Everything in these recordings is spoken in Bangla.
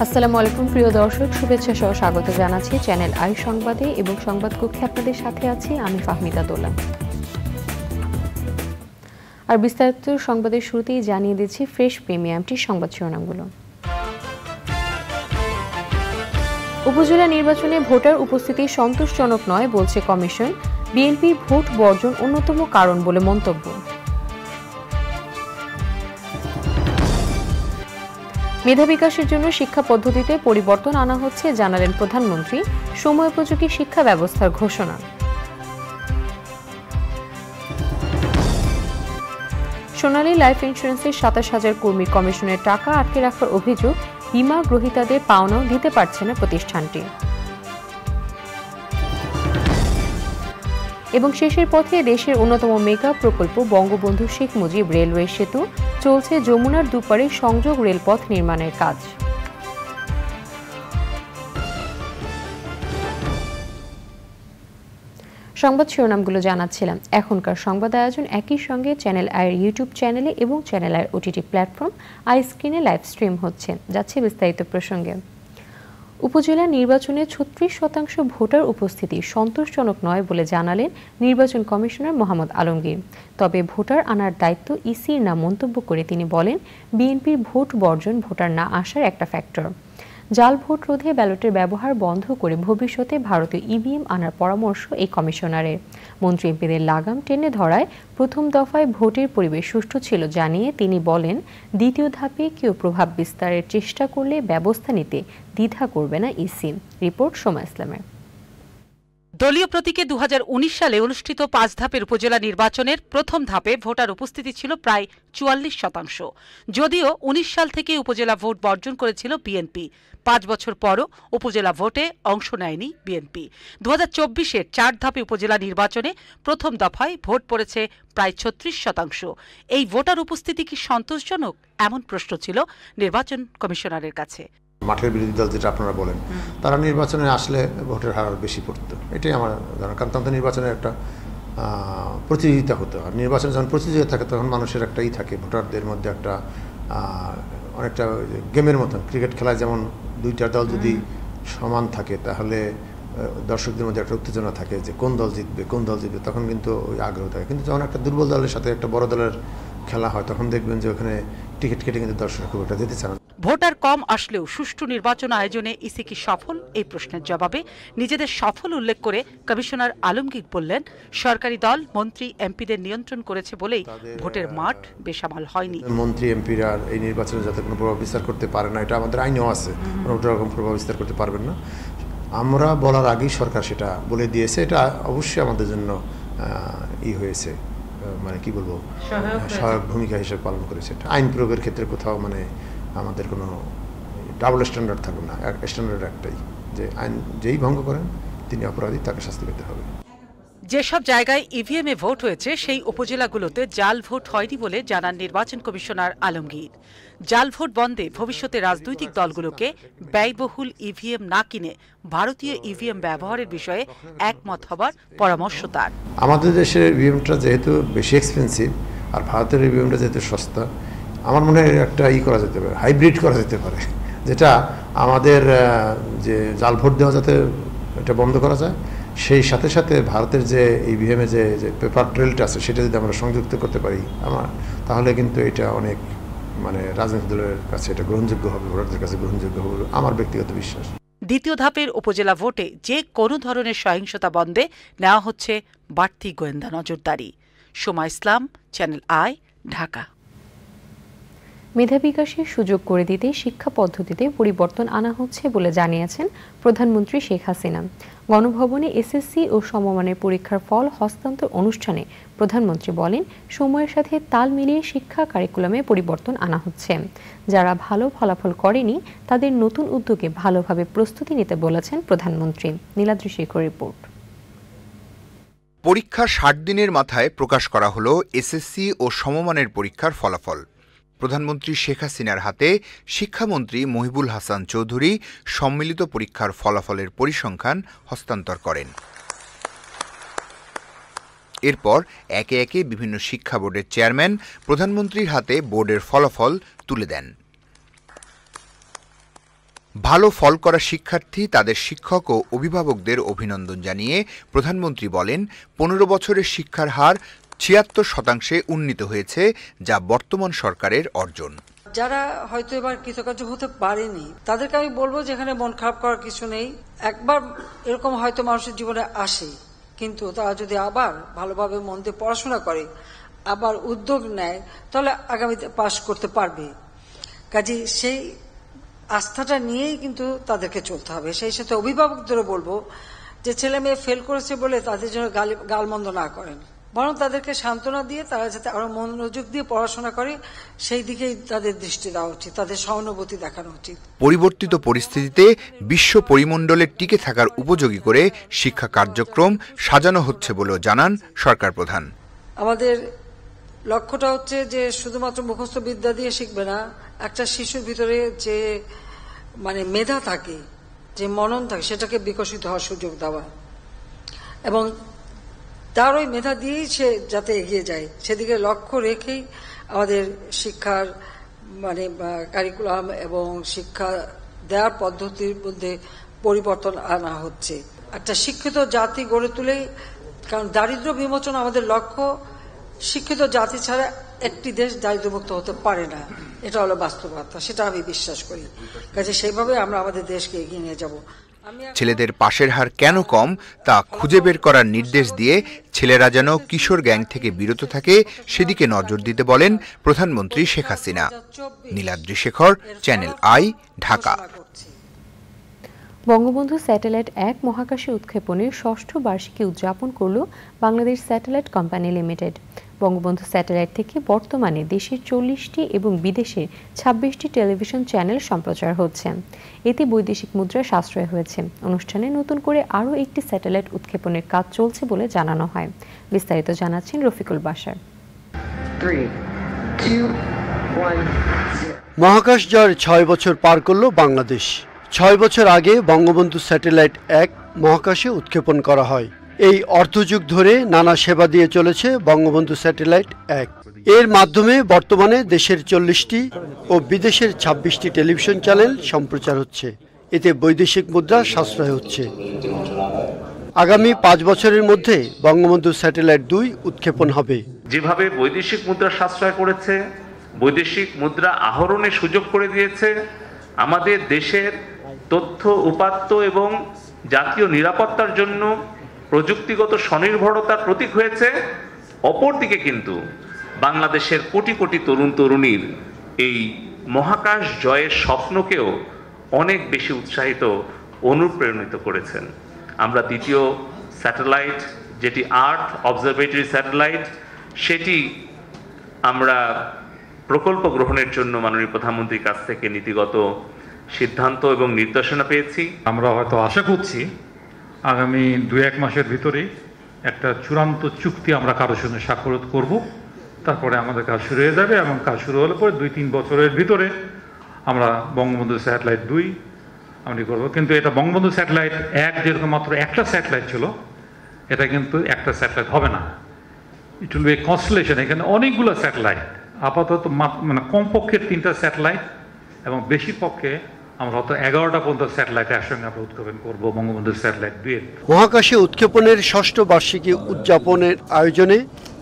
আসসালামু আলাইকুম প্রিয় দর্শক, শুভেচ্ছা সহ স্বাগত জানাচ্ছি চ্যানেল আই সংবাদে এবং সংবাদ কক্ষে আপনাদের সাথে আছি আমি ফাহমিদা দোলা। আর বিস্তারিত সংবাদের শুরুতেই জানিয়ে দিচ্ছি ফ্রেশ প্রিমিয়ামটির সংবাদ শিরোনামগুলো। উপজেলা নির্বাচনে ভোটার উপস্থিতি সন্তোষজনক নয় বলছে কমিশন, বিএনপি ভোট বর্জন অন্যতম কারণ বলে মন্তব্য। মেধা বিকাশের জন্য শিক্ষা পদ্ধতিতে পরিবর্তন আনা হচ্ছে জানালেন প্রধানমন্ত্রী, সময়োপযোগী শিক্ষা ব্যবস্থার ঘোষণা। সোনালী লাইফ ইন্স্যুরেন্সের ২৭,০০০ কর্মী কমিশনের টাকা আটকে রাখার অভিযোগ, বীমা গ্রহীতাদের পাওনাও দিতে পারছে না প্রতিষ্ঠানটি। এবং শেষের পথে দেশের অন্যতম মেগা প্রকল্প বঙ্গবন্ধু শেখ মুজিব রেলওয়ে সেতু, চলছে যমুনার দুপারে সংযোগ রেলপথ নির্মাণের কাজ। সংবাদ শিরোনামগুলো জানাচ্ছিলাম। এখনকার সংবাদ আয়োজন একই সঙ্গে চ্যানেল আইয়ের ইউটিউব চ্যানেলে এবং চ্যানেল আইয়ের ওটিটি প্ল্যাটফর্ম আই স্ক্রিনে লাইভ স্ট্রিম হচ্ছে। যাচ্ছে বিস্তারিত প্রসঙ্গে। উপজেলা নির্বাচনে ৩৬% ভোটার উপস্থিতি সন্তোষজনক নয় বলে জানালেন নির্বাচন কমিশনার মোহাম্মদ আলমগীর। তবে ভোটার আনার দায়িত্ব ইসির না মন্তব্য করে তিনি বলেন, বিএনপির ভোট বর্জন ভোটার না আসার একটা ফ্যাক্টর। জাল ভোট রোধে ব্যালটের ব্যবহার বন্ধ করে ভবিষ্যতে ভারতীয় ইভিএম আনার পরামর্শ এই কমিশনারের। মন্ত্রী এমপিদের লাগাম টেনে ধরায় প্রথম দফায় ভোটের পরিবেশ সুষ্ঠু ছিল জানিয়ে তিনি বলেন, দ্বিতীয় ধাপে কেউ প্রভাব বিস্তারের চেষ্টা করলে ব্যবস্থা নিতে দ্বিধা করবে না ইসি। রিপোর্ট সোমা ইসলামের। দলীয় প্রতীকে ২০১৯ সালে অনুষ্ঠিত ৫ ধাপের উপজেলা নির্বাচনের প্রথম ধাপে ভোটার উপস্থিতি ছিল প্রায় ৪৪%। যদিও ১৯ সাল থেকে উপজেলা ভোট বর্জন করেছিল বিএনপি। ৫ বছর পরও উপজেলা ভোটে অংশ নেয়নি বিএনপি। ২০২৪-এর ৪ ধাপে উপজেলা নির্বাচনে প্রথম দফায় ভোট পড়েছে প্রায় ৩৬%। এই ভোটার উপস্থিতি কি সন্তোষজনক? এমন প্রশ্ন ছিল নির্বাচন কমিশনারের কাছে। মাঠের বিরোধী দল যেটা আপনারা বলেন, তারা নির্বাচনে আসলে ভোটের হার বেশি পড়তো, এটাই আমার ধারণা। কারণ তখন নির্বাচনের একটা প্রতিযোগিতা হতো, আর নির্বাচনে যখন প্রতিযোগিতা থাকে তখন মানুষের একটা থাকে, ভোটারদের মধ্যে একটা অনেকটা গেমের মতন। ক্রিকেট খেলায় যেমন দুইটা দল যদি সমান থাকে তাহলে দর্শকদের মধ্যে একটা উত্তেজনা থাকে যে কোন দল জিতবে কোন দল জিতবে, তখন কিন্তু ওই আগ্রহ থাকে। কিন্তু যখন একটা দুর্বল দলের সাথে একটা বড় দলের খেলা হয় তখন দেখবেন যে ওখানে টিকিট কেটে কিন্তু দর্শক খুব একটা যেতে চান। ভোটার কম আসলেও সুষ্ঠু নির্বাচন আয়োজনে ইসি কি সফল? এই প্রশ্নের জবাবে নিজেদের সফল উল্লেখ করে কমিশনার আলমগীর বললেন, সরকারি দল মন্ত্রী এমপিদের নিয়ন্ত্রণ করেছে বলেই ভোটের মাঠ বেসামাল হয়নি। মন্ত্রী এমপিরা এই নির্বাচনে যাতে কোনো প্রভাব বিস্তার করতে পারে না, এটা আমাদের আইনেও আছে, কোনো রকম প্রভাব বিস্তার করতে পারবেন না। আমরা বলার আগেই সরকার সেটা বলে দিয়েছে। এটা অবশ্যই আমাদের জন্য হয়েছে, মানে কি বলবো, সহায়ক ভূমিকা হিসেবে পালন করেছে। আইন প্রয়োগের ক্ষেত্রে কোথাও মানে আমাদের কোনো ডাবল স্ট্যান্ডার্ড থাকবে না, স্ট্যান্ডার্ড একটাই, যে আইন যেই ভঙ্গ করেন তিনি অপরাধী, তাকে শাস্তি পেতে হবে। যেসব জায়গায় ইভিএমে ভোট হয়েছে সেই উপজেলাগুলোতে জাল ভোট হয়নি বলে জানান নির্বাচন কমিশনার আলমগীর। জাল ভোট বন্ধে ভবিষ্যতে রাজনৈতিক দলগুলোকে ব্যয়বহুল ইভিএম না কিনে ভারতীয় ইভিএম ব্যবহারের বিষয়ে একমত হবার পরামর্শ তার। আমাদের দেশের ইভিএমটা যেহেতু বেশি এক্সপেন্সিভ আর ভারতের ইভিএমটা যেহেতু সস্তা, আমার মনে হয় একটা করা যেতে পারে, হাইব্রিড করা যেতে পারে, যেটা আমাদের যে জাল ভোট দেওয়া যাতে এটা বন্ধ করা যায়, সেই সাথে সাথে ভারতের যে ইভিএমে যে পেপার ট্রেলটা আছে সেটা যদি আমরা সংযুক্ত করতে পারি তাহলে কিন্তু এটা অনেক মানে রাজনৈতিক দলের কাছে এটা গ্রহণযোগ্য হবে, ভোটারদের কাছে গ্রহণযোগ্য হবে আমার ব্যক্তিগত বিশ্বাস। দ্বিতীয় ধাপের উপজেলা ভোটে যে কোনো ধরনের সহিংসতা বন্ধে নেওয়া হচ্ছে বাড়তি গোয়েন্দা নজরদারি। সোমা ইসলাম, চ্যানেল আই, ঢাকা। মেধা বিকাশের সুযোগ করে দিতে শিক্ষা পদ্ধতিতে পরিবর্তন আনা হচ্ছে বলে জানিয়েছেন প্রধানমন্ত্রী শেখ হাসিনা। গণভবনে এসএসসি ও সমমানের পরীক্ষার ফল হস্তান্তর অনুষ্ঠানে প্রধানমন্ত্রী বলেন, সময়ের সাথে তাল মিলিয়ে শিক্ষা কারিকুলামে পরিবর্তন আনা হচ্ছে। যারা ভালো ফলাফল করেনি তাদের নতুন উদ্যোগে ভালোভাবে প্রস্তুতি নিতে বলেছেন প্রধানমন্ত্রী। নীলাদ্রি শেখর রিপোর্ট। পরীক্ষার ৬০ দিনের মাথায় প্রকাশ করা হলো এসএসসি ও সমমানের পরীক্ষার ফলাফল। প্রধানমন্ত্রী শেখ হাসিনার হাতে শিক্ষামন্ত্রী মহিবুল হাসান চৌধুরী সম্মিলিত পরীক্ষার ফলাফলের পরিসংখ্যান হস্তান্তর করেন। এরপর একে একে বিভিন্ন শিক্ষা বোর্ডের চেয়ারম্যান প্রধানমন্ত্রীর হাতে বোর্ডের ফলাফল তুলে দেন। ভালো ফল করা শিক্ষার্থী, তাদের শিক্ষক ও অভিভাবকদের অভিনন্দন জানিয়ে প্রধানমন্ত্রী বলেন, ১৫ বছরের শিক্ষার হার ৭৬% উন্নীত হয়েছে, যা বর্তমান সরকারের অর্জন। যারা হয়তো এবার কৃতকার্য হতে পারেনি তাদেরকে আমি বলবো যে এখানে মন খারাপ করার কিছু নেই। একবার এরকম হয়তো মানুষের জীবনে আসে, কিন্তু তারা যদি আবার ভালোভাবে মন দিয়ে পড়াশোনা করে, আবার উদ্যোগ নেয়, তাহলে আগামীতে পাশ করতে পারবে। কাজেই সেই আস্থাটা নিয়েই কিন্তু তাদেরকে চলতে হবে। সেই সাথে অভিভাবকদেরও বলবো যে ছেলে মেয়ে ফেল করেছে বলে তাদের জন্য গালমন্দ না করেন, বরং তাদেরকে সান্ত্বনা দিয়ে তারা যাতে আরো মনোযোগ দিয়ে পড়াশোনা করে সেই দিকেই তাদের দৃষ্টি দেওয়া উচিত, তাদের সহানুভূতি দেখানো উচিত। পরিবর্তিত পরিস্থিতিতে বিশ্ব পরিমণ্ডলে টিকে থাকার উপযোগী করে শিক্ষা কার্যক্রম সাজানো হচ্ছে বলেও জানান সরকার প্রধান। আমাদের লক্ষ্যটা হচ্ছে যে শুধুমাত্র মুখস্থ বিদ্যা দিয়ে শিখবে না, একটা শিশুর ভিতরে যে মেধা থাকে, যে মনন থাকে, সেটাকে বিকশিত হওয়ার সুযোগ দেওয়া এবং তার ওই মেধা দিয়েই সে যাতে এগিয়ে যায় সেদিকে লক্ষ্য রেখেই আমাদের শিক্ষার কারিকুলাম এবং শিক্ষা দেওয়ার পদ্ধতির মধ্যে পরিবর্তন আনা হচ্ছে। একটা শিক্ষিত জাতি গড়ে তুলেই, কারণ দারিদ্র্য বিমোচন আমাদের লক্ষ্য, শিক্ষিত জাতি ছাড়া একটি দেশ দারিদ্র্যমুক্ত হতে পারে না, এটা হলো বাস্তবতা, সেটা আমি বিশ্বাস করি। কাজে সেইভাবে আমরা আমাদের দেশকে এগিয়ে নিয়ে যাব। ছেলেদের পাশের হার কেন কম তা খুঁজে বের করার নির্দেশ দিয়ে ছেলেরা যেন কিশোর গ্যাং থেকে বিরত থাকে সেদিকে নজর দিতে বলেন প্রধানমন্ত্রী Sheikh Hasina. Niladri Shekhar, channel I, Dhaka. Bangabandhu satellite ১ মহাকাশে উৎক্ষেপণের ৬ষ্ঠ বার্ষিকী উদযাপন করল Bangladesh satellite company limited. Bangabandhu satellite থেকে বর্তমানে দেশের ৪০টি এবং বিদেশের ২৬টি টেলিভিশন চ্যানেল সম্প্রচার হচ্ছে। এতে বৈদেশিক মুদ্রা সাশ্রয় হয়েছে। অনুষ্ঠানে নতুন করে আরও একটি স্যাটেলাইট উৎক্ষেপণের কাজ চলছে বলে জানানো হয়। বিস্তারিত জানাচ্ছেন রফিকুল বাশার। মহাকাশ জয়ের ৬ বছর পার করল বাংলাদেশ। ৬ বছর আগে বঙ্গবন্ধু স্যাটেলাইট ১ মহাকাশে উৎক্ষেপণ করা হয়। এই অর্ধযুগ ধরে নানা সেবা দিয়ে চলেছে বঙ্গবন্ধু স্যাটেলাইট ১। এর মাধ্যমে বর্তমানে দেশের ৪০টি ও বিদেশের ২৬টি টেলিভিশন চ্যানেল সম্প্রচার হচ্ছে। এতে বৈদেশিক মুদ্রা সাশ্রয় হচ্ছে। আগামী ৫ বছরের মধ্যে বঙ্গবন্ধু স্যাটেলাইট ২ উৎক্ষেপণ হবে। যেভাবে বৈদেশিক মুদ্রা সাশ্রয় করেছে, বৈদেশিক মুদ্রা আহরণের সুযোগ করে দিয়েছে, আমাদের দেশের তথ্য উপাত্ত এবং জাতীয় নিরাপত্তার জন্য প্রযুক্তিগত স্বনির্ভরতার প্রতীক হয়েছে, অপরদিকে কিন্তু বাংলাদেশের কোটি কোটি তরুণ তরুণীর এই মহাকাশ জয়ের স্বপ্নকেও অনেক বেশি উৎসাহিত, অনুপ্রেরণিত করেছেন। আমরা দ্বিতীয় স্যাটেলাইট, যেটি আর্থ অবজারভেটরি স্যাটেলাইট, সেটি আমরা প্রকল্প গ্রহণের জন্য মাননীয় প্রধানমন্ত্রীর কাছ থেকে নীতিগত সিদ্ধান্ত এবং নির্দেশনা পেয়েছি। আমরা হয়তো আশা করছি আগামী ২-১ মাসের ভিতরেই একটা চূড়ান্ত চুক্তি আমরা কারোর সঙ্গে স্বাক্ষর করব। তারপরে আমাদের কাজ শুরু হয়ে যাবে এবং কাজ শুরু হলে পরে ২-৩ বছরের ভিতরে আমরা বঙ্গবন্ধু স্যাটেলাইট ২ আমরা করব। কিন্তু এটা বঙ্গবন্ধু স্যাটেলাইট ১ যেরকম মাত্র একটা স্যাটেলাইট ছিল, এটা কিন্তু একটা স্যাটেলাইট হবে না। It will B A constellation. এখানে অনেকগুলো স্যাটেলাইট, আপাতত কমপক্ষে ৩টা স্যাটেলাইট এবং বেশি পক্ষে আমরা হয়তো ১১টা পর্যন্ত স্যাটেলাইট একসঙ্গে আমরা উৎক্ষেপণ করব বঙ্গবন্ধু স্যাটেলাইট ২। মহাকাশে উৎক্ষেপণের ৬ষ্ঠ বার্ষিকী উদযাপনের আয়োজনে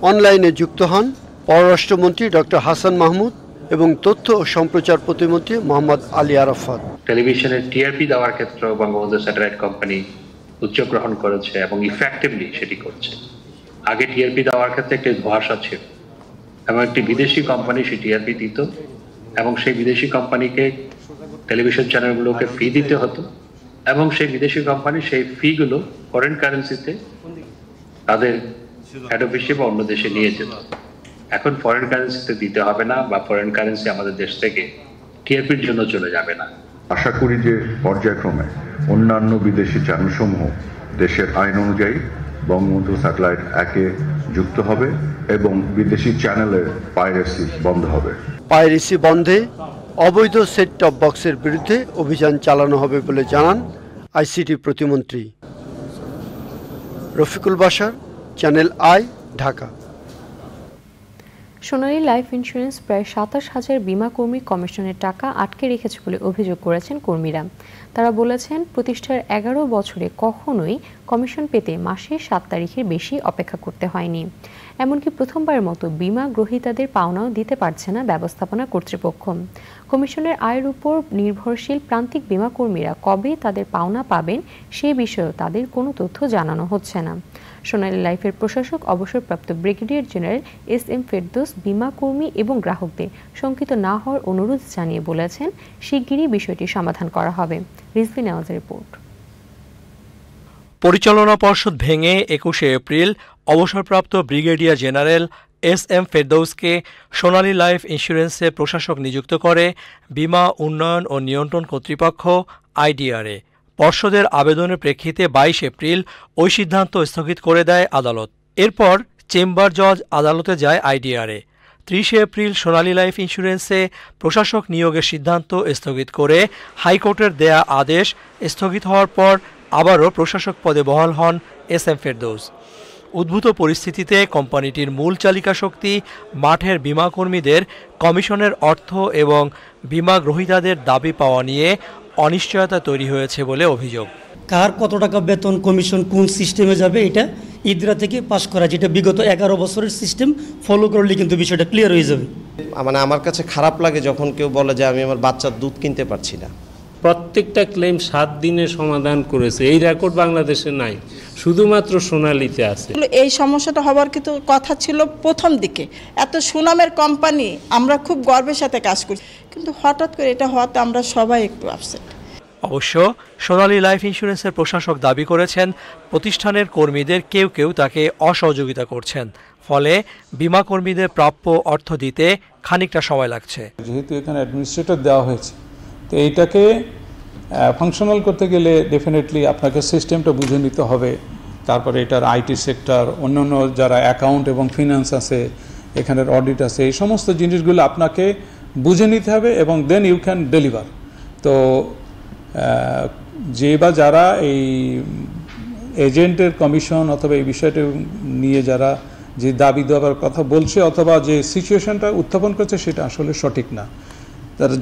অনলাইনে যুক্ত হন পররাষ্ট্রমন্ত্রী ডক্টর হাসান মাহমুদ এবং তথ্য ও সম্প্রচার প্রতিমন্ত্রী মোহাম্মদ আলী আরাফাত। টেলিভিশনের টিআরপি দেওয়ার ক্ষেত্রে বঙ্গবন্ধু স্যাটেলাইট কোম্পানি উদ্যোগ গ্রহণ করেছে এবং ইফেক্টিভলি সেটি করছে। আগে টিআরপি দেওয়ার ক্ষেত্রে একটি ধোঁয়াশা ছিল এবং একটি বিদেশি কোম্পানি সেই টিআরপি দিত এবং সেই বিদেশি কোম্পানিকে টেলিভিশন চ্যানেলগুলোকে ফি দিতে হতো এবং সেই বিদেশি কোম্পানি সেই ফিগুলো ফরেন কারেন্সিতে তাদের হেড অফিসে বা অন্য দেশে নিয়ে যেত। এখন ফরেন কারেন্সিতে দিতে হবে না বা ফরেন কারেন্সি আমাদের দেশ থেকে টিআরপির জন্য চলে যাবে না। আশা করি যে পর্যায়ক্রমে অন্যান্য বিদেশি চ্যানেলসমূহ দেশের আইন অনুযায়ী বঙ্গবন্ধু স্যাটেলাইট ১-এ যুক্ত হবে এবং বিদেশি চ্যানেলের পাইরেসি বন্ধ হবে। পাইরেসি বন্ধে অবৈধ সেট টপ বক্সের বিরুদ্ধে অভিযান চালানো হবে বলে জানান আইসিটি প্রতিমন্ত্রী। Rafiqul Bashar, channel I, Dhaka. Sonali life insurance প্রায় ২৭,০০০ বিমা কর্মী কমিশনের টাকা আটকে রেখেছে বলে অভিযোগ করেছেন কর্মীরা। তারা বলেছেন, প্রতিষ্ঠার ১১ বছরে কখনোই কমিশন পেতে মাসে ৭ তারিখের বেশি অপেক্ষা করতে হয়নি। এমনকি প্রথমবারের মতো বিমা গ্রহীতাদের পাওনাও দিতে পারছে না ব্যবস্থাপনা কর্তৃপক্ষ। কমিশনের আয়ের উপর নির্ভরশীল প্রান্তিক বিমা কর্মীরা কবে তাদের পাওনা পাবেন সে বিষয়েও তাদের কোনো তথ্য জানানো হচ্ছে না। সোনালী লাইফের প্রশাসক অবসরপ্রাপ্ত ব্রিগেডিয়ার জেনারেল এস.এম. ফেরদৌস বিমা কর্মী এবং গ্রাহকদের শঙ্কিত না হওয়ার অনুরোধ জানিয়ে বলেছেন, শিগগিরই বিষয়টি সমাধান করা হবে। রিজভি নেওয়াজের রিপোর্ট। পরিচালনা পর্ষদ ভেঙে ২১শে এপ্রিল অবসরপ্রাপ্ত ব্রিগেডিয়ার জেনারেল এস.এম. ফেরদৌসকে সোনালী লাইফ ইন্স্যুরেন্সে প্রশাসক নিযুক্ত করে বিমা উন্নয়ন ও নিয়ন্ত্রণ কর্তৃপক্ষ আইডিআরএ। পর্ষদের আবেদনের প্রেক্ষিতে ২২ এপ্রিল ওই সিদ্ধান্ত স্থগিত করে দেয় আদালত। এরপর চেম্বার জজ আদালতে যায় আইডিআরএ। ৩০ এপ্রিল সোনালী লাইফ ইন্স্যুরেন্সে প্রশাসক নিয়োগের সিদ্ধান্ত স্থগিত করে হাইকোর্টের দেয়া আদেশ স্থগিত হওয়ার পর আবারও প্রশাসক পদে বহাল হন এস.এম. ফেরদৌস। উদ্ভূত পরিস্থিতিতে কোম্পানিটির মূল চালিকা শক্তি মাঠের বিমা কর্মীদের কমিশনের অর্থ এবং বিমা গ্রহীতাদের দাবি পাওয়া নিয়ে অনিশ্চয়তা তৈরি হয়েছে বলে অভিযোগ। কার কত টাকা বেতন, কমিশন কোন সিস্টেমে যাবে, এটা ইদরা থেকে পাস করা, যেটা বিগত ১১ বছরের সিস্টেম ফলো করলে কিন্তু বিষয়টা ক্লিয়ার হয়ে যাবে। মানে আমার কাছে খারাপ লাগে যখন কেউ বলে যে আমি আমার বাচ্চার দুধ কিনতে পারছি না। প্রত্যেকটা ক্লেম ৭ দিনে সমাধান করেছে, এই রেকর্ড বাংলাদেশে নাই, শুধুমাত্র সোনালীতে আছে। এই সমস্যাটা হবার কিন্তু কথা ছিল প্রথম দিকে, এত সুনামের কোম্পানি, আমরা খুব গর্বের সাথে কাজ করি, কিন্তু হঠাৎ করে এটা হওয়াতে আমরা সবাই একটু আপসেট। অবশ্য সোনালী লাইফ ইন্স্যুরেন্সের প্রশাসক দাবি করেছেন, প্রতিষ্ঠানের কর্মীদের কেউ কেউ তাকে অসহযোগিতা করছেন, ফলে বিমা কর্মীদের প্রাপ্য অর্থ দিতে খানিকটা সময় লাগছে। যেহেতু এখানে অ্যাডমিনিস্ট্রেটর দেওয়া হয়েছে, তো এইটাকে ফাংশনাল করতে গেলে ডেফিনেটলি আপনাকে সিস্টেমটা বুঝে নিতে হবে। তারপরে এটার আইটি সেক্টর, অন্যান্য যারা অ্যাকাউন্ট এবং ফিনান্স আছে, এখানের অডিট আছে, এই সমস্ত জিনিসগুলো আপনাকে বুঝে নিতে হবে এবং দেন ইউ ক্যান ডেলিভার। তো যে বা যারা এই এজেন্টের কমিশন অথবা এই বিষয়টা নিয়ে যারা যে দাবি দেওয়ার কথা বলছে অথবা যে সিচুয়েশনটা উত্থাপন করছে, সেটা আসলে সঠিক না।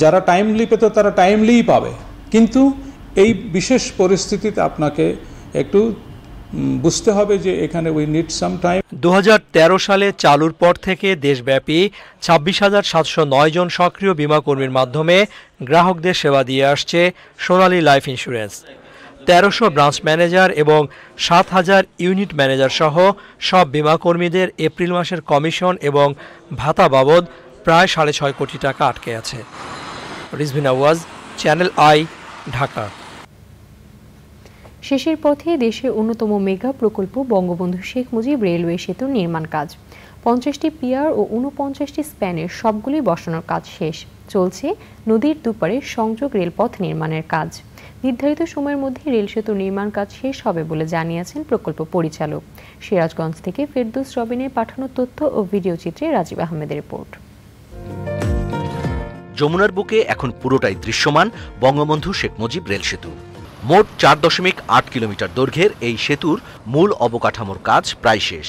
যারা টাইমলি পেত তারা টাইমলিই পাবে, কিন্তু এই বিশেষ পরিস্থিতিতে আপনাকে একটু বুঝতে হবে যে এখানে উই নিড সাম টাইম। ২০১৩ সালে চালুর পর থেকে দেশব্যাপী ২৬,৭০৯ জন সক্রিয় বিমা কর্মীর মাধ্যমে গ্রাহকদের সেবা দিয়ে আসছে সোনালী লাইফ ইন্স্যুরেন্স। ১৩০০ ব্রাঞ্চ ম্যানেজার এবং ৭,০০০ ইউনিট ম্যানেজার সহ সব বিমা কর্মীদের এপ্রিল মাসের কমিশন এবং ভাতা বাবদ প্রায় ৬.৫ কোটি টাকা আটকে আছে। Rizvi Nawaz, channel I, Dhaka. শেষের পথে দেশের অন্যতম মেগা প্রকল্প বঙ্গবন্ধু শেখ মুজিব রেলওয়ে সেতুর নির্মাণ কাজ। ৫০টি পিয়ার ও ৪৯টি স্প্যানের সবগুলি বসানোর কাজ শেষ। চলছে নদীর দুপারে সংযোগ রেলপথ নির্মাণের কাজ। নির্ধারিত সময়ের মধ্যে রেল সেতুর নির্মাণ কাজ শেষ হবে বলে জানিয়েছেন প্রকল্প পরিচালক। সিরাজগঞ্জ থেকে ফেরদৌস রবিনের পাঠানো তথ্য ও ভিডিও চিত্রে রাজীব আহমেদের রিপোর্ট। যমুনার বুকে এখন পুরোটাই দৃশ্যমান বঙ্গবন্ধু শেখ মুজিব রেল সেতু। মোট ৪.৮ কিলোমিটার দৈর্ঘ্যের এই সেতুর মূল অবকাঠামোর কাজ প্রায় শেষ।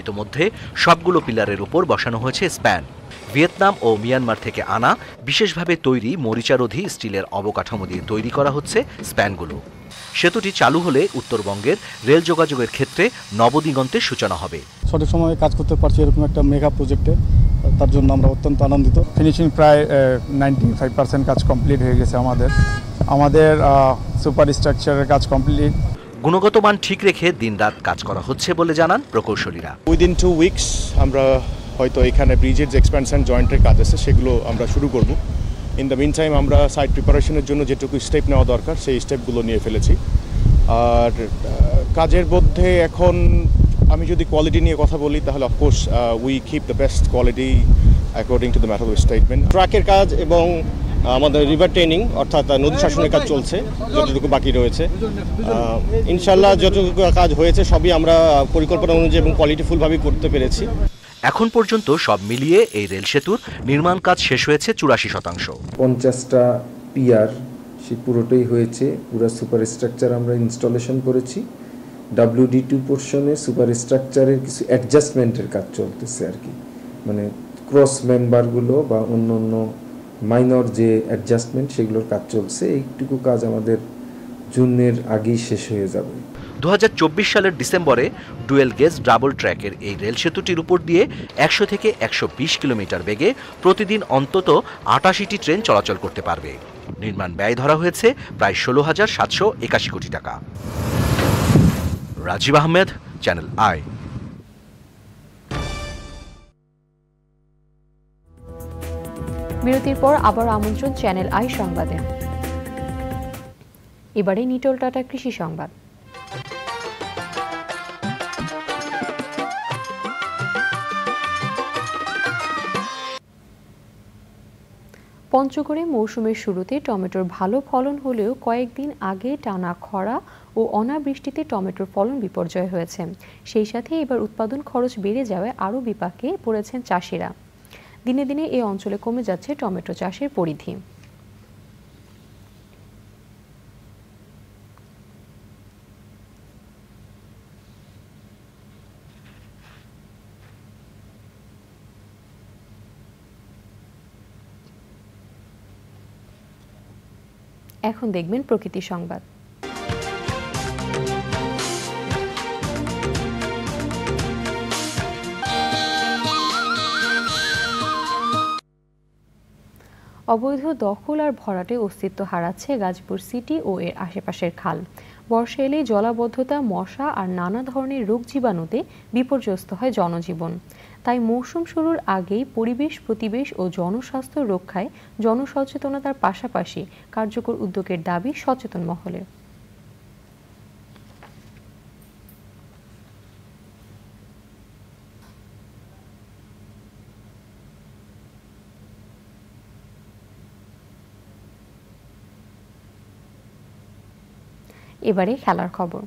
ইতোমধ্যে সবগুলো পিলারের উপর বসানো হয়েছে স্প্যান। ভিয়েতনাম ও মিয়ানমার থেকে আনা বিশেষভাবে তৈরি মরিচারোধী স্টিলের অবকাঠামো দিয়ে তৈরি করা হচ্ছে স্প্যানগুলো। সেতুটি চালু হলে উত্তরবঙ্গের রেল যোগাযোগের ক্ষেত্রে নবদিগন্তের সূচনা হবে। সঠিক সময়ে কাজ করতে পারছি এরকম একটা মেগা প্রজেক্টে, তার জন্য আমরা অত্যন্ত আনন্দিত। ফিনিশিং প্রায় 95% কাজ কমপ্লিট হয়ে গেছে। আমাদের সুপার স্ট্রাকচারের কাজ কমপ্লিট। গুণগত মান ঠিক রেখে দিনরাত কাজ করা হচ্ছে বলে জানান প্রকৌশলীরা। উইদিন 2 উইকস আমরা হয়তো এখানে ব্রিজের যে এক্সপ্যানশন জয়েন্টের কাজ আছে সেগুলো আমরা শুরু করব। ইন দ্য মিন টাইম আমরা সাইট প্রিপারেশনের জন্য যেটুকু স্টেপ নেওয়া দরকার সেই স্টেপগুলো নিয়ে ফেলেছি। আর কাজের মধ্যে এখন আমি যদি কোয়ালিটি নিয়ে কথা বলি তাহলে of course we keep the best quality according to the matter of statement. ট্রাকের কাজ এবং আমাদের রিভার ট্রেনিং অর্থাৎ নদী শাসনের কাজ চলছে, যতটুকু বাকি রয়েছে। ইনশাল্লাহ যতটুকু কাজ হয়েছে সবই আমরা পরিকল্পনা অনুযায়ী এবং কোয়ালিটিফুলভাবেই করতে পেরেছি। এখন পর্যন্ত সব মিলিয়ে এই রেল সেতুর নির্মাণ কাজ শেষ হয়েছে ৮৪%। 50টা পিয়ার সে পুরোটাই হয়েছে। পুরো সুপার স্ট্রাকচার আমরা ইনস্টলেশন করেছি। WD2 পোর্শনে সুপার স্ট্রাকচারের কিছু অ্যাডজাস্টমেন্টের কাজ চলতেছে আর কি, মানে ক্রস মেম্বারগুলো বা অন্য অন্য মাইনর যে অ্যাডজাস্টমেন্ট সেগুলোর কাজ চলছে। এইটুকু কাজ আমাদের জুনের আগেই শেষ হয়ে যাবে। 2024 সালের ডিসেম্বরে ডুয়েল গেজ ডাবল ট্র্যাকের এই রেল সেতুটির উপর দিয়ে 100 থেকে 120 কিলোমিটার বেগে প্রতিদিন অন্তত 88টি ট্রেন চলাচল করতে পারবে। নির্মাণ ব্যয় ধরা হয়েছে প্রায় 16,781 কোটি টাকা। Rajib Ahmed, channel I. বিরতির পর আবার আমন্ত্রণ চ্যানেল আই সংবাদে। এবারে নিটোল টাটা কৃষি সংবাদ। পঞ্চগড়ে মৌসুমের শুরুতে টমেটোর ভালো ফলন হলেও কয়েকদিন আগে টানা খরা ও অনাবৃষ্টিতে টমেটোর ফলন বিপর্যয় হয়েছে। সেই সাথে এবার উৎপাদন খরচ বেড়ে যাওয়ায় আরও বিপাকে পড়েছেন চাষিরা। দিনে দিনে এই অঞ্চলে কমে যাচ্ছে টমেটো চাষের পরিধি। এখন দেখবেন প্রকৃতি সংবাদ। অবৈধ দখল আর ভরাটে অস্তিত্ব হারাচ্ছে গাজীপুর সিটি ও এর আশেপাশের খাল। বর্ষা এলেই জলাবদ্ধতা, মশা আর নানা ধরনের রোগ জীবাণুতে বিপর্যস্ত হয় জনজীবন। তাই মৌসুম শুরুর আগেই পরিবেশ, প্রতিবেশ ও জনস্বাস্থ্য রক্ষায় জনসচেতনতার পাশাপাশি কার্যকর উদ্যোগের দাবি সচেতন মহলের। এবারে খেলার খবর।